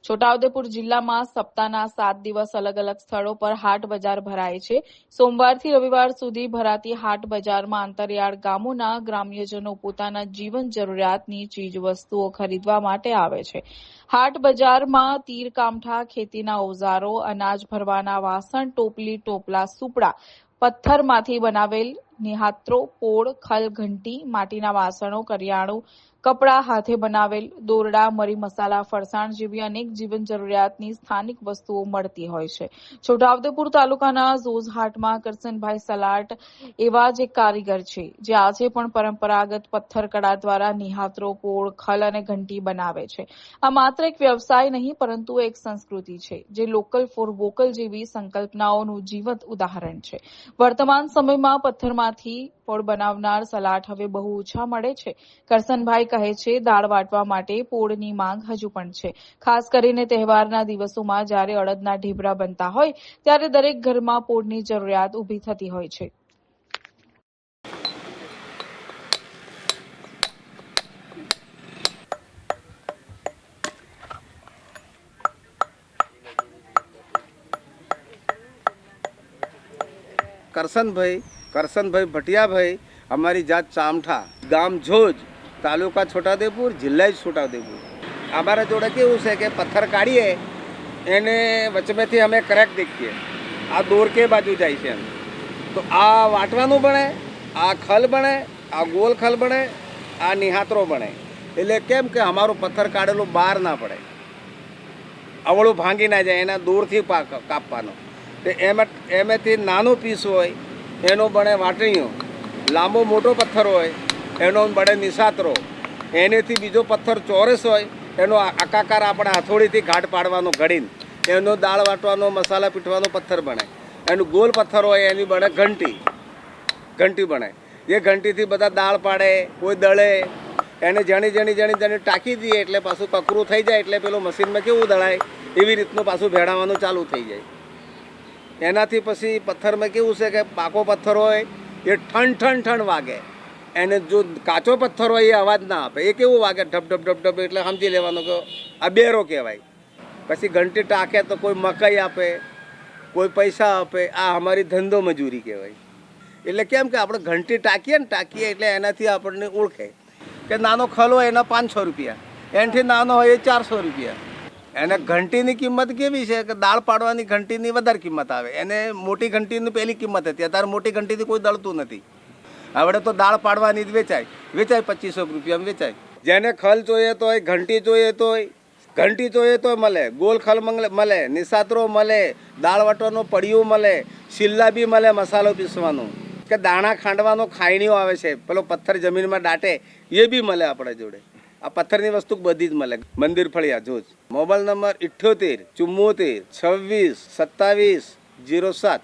છોટાઉદેપુર જિલ્લામાં સપ્તાહના 7 દિવસ અલગ અલગ સ્થળો પર હાટ બજાર ભરાય છે. સોમવારથી રવિવાર સુધી ભરાતી હાટ બજારમાં અંતરિયાળ ગામોના ગ્રામ્યજનો પોતાના જીવન જરૂરિયાતની ચીજવસ્તુઓ ખરીદવા માટે આવે છે. હાટ બજારમાં તીર કામઠા, ખેતીના ઓજારો, અનાજ ભરવાના વાસણ, ટોપલી, ટોપલા, સુપડા, પથ્થરમાંથી બનાવેલ નિહાત્રો, પોળ, ખલ, ઘંટી, માટીના વાસણો, કરિયાણું, કપડાં, હાથે બનાવેલ દોરડા, મરી મસાલા, ફરસાણ જેવી અનેક જીવન જરૂરિયાતની સ્થાનિક વસ્તુઓ મળતી હોય છે. છોટાઉદેપુર તાલુકાના ઝોઝહાટમાં કરસનભાઈ સલાટ એવા જ એક કારીગર છે, જે આજે પણ પરંપરાગત પથ્થરકળા દ્વારા નિહાત્રો, પોળ, ખલ અને ઘંટી બનાવે છે. આ માત્ર એક વ્યવસાય નહીં, પરંતુ એક સંસ્કૃતિ છે, જે લોકલ ફોર વોકલ જેવી સંકલ્પનાઓનું જીવંત ઉદાહરણ છે. વર્તમાન સમયમાં પથ્થરમાંથી પોળ બનાવનાર સલાટ હવે બહુ ઓછા મળે છે. કરસનભાઈ કહે છે, દાળ વાટવા માટે પોળની માંગ હજુ પણ છે. ખાસ કરીને તહેવારના દિવસોમાં જ્યારે અડદના ઢેબરા બનતા હોય ત્યારે દરેક ઘરમાં પોળની જરૂરિયાત ઊભી થતી હોય છે. કરશનભાઈ ભટિયાભાઈ, અમારી જાત ચામઠા, ગામ જોજ, તાલુકા છોટાઉદેપુર, જિલ્લા છોટાઉદેપુર. અમારા જોડે કેવું છે કે પથ્થર કાઢીએ એને વચમેથી અમે ક્રેક દેખીએ, આ દોર કે બાજુ જાય છે એમ, તો આ વાટવાનું બને, આ ખલ બને, આ ગોલ ખલ બને, આ નિહાત્રો બને. એટલે કેમ કે અમારું પથ્થર કાઢેલું બહાર ના પડે, અવળું ભાંગી ના જાય, એના દૂરથી કાપવાનો. તો એમાંથી નાનો પીસ હોય એનો બને વાટણીઓ, લાંબો મોટો પથ્થર હોય એનો બને નિશાતરો, એનેથી બીજો પથ્થર ચોરસ હોય એનો આકાકાર આપણે હથોડીથી ઘાટ પાડવાનો ઘડીને એનો દાળ વાટવાનો, મસાલા પીઠવાનો પથ્થર બને. એનું ગોલ પથ્થર હોય એની બને ઘંટી બને. એ ઘંટીથી બધા દાળ પાડે, કોઈ દળે, એને જણી ટાંકી દઈએ એટલે પાછું કકરું થઈ જાય, એટલે પેલું મશીનમાં કેવું દળાય એવી રીતનું પાછું ભેળાવાનું ચાલુ થઈ જાય. એનાથી પછી પથ્થરમાં કેવું છે કે પાકો પથ્થર હોય એ ઠણ વાગે, એને જો કાચો પથ્થર હોય એ અવાજ ના આપે, એ કેવું વાગે ઢબ, એટલે સમજી લેવાનું કે આ બેરો કહેવાય. પછી ઘંટી ટાંકે તો કોઈ મકાઈ આપે, કોઈ પૈસા આપે, આ અમારી ધંધો મજૂરી કહેવાય. એટલે કેમ કે આપણે ઘંટી ટાંકીએ એટલે એનાથી આપણને ઓળખે કે નાનો ખલ હોય એના 500 રૂપિયા, એનાથી નાનો હોય એ 400 રૂપિયા. એને ઘંટીની કિંમત કેવી છે કે દાળ પાડવાની ઘંટીની વધારે કિંમત આવે, એને મોટી ઘંટીની પહેલી કિંમત હતી, અત્યારે મોટી ઘંટીથી કોઈ દળતું નથી. હવે તો દાળ પાડવાની જ વેચાય 2500 રૂપિયામાં વેચાય. જેને ખલ જોઈએ તો હોય, ઘંટી જોઈએ તો મળે, ગોલ ખલ મળે, નિશાતરો મળે, દાળ વાટવાનો પડિયું મળે, શિલ્લા બી મળે, મસાલો પીસવાનો કે દાણા ખાંડવાનો ખાયણીઓ આવે છે, પેલો પથ્થર જમીનમાં દાટે એ બી મળે આપણા જોડે. આ પથ્થરની વસ્તુ બધી જ મળે. મંદિર ફળિયા જોજ. Mobile number 78 74 26 27 07.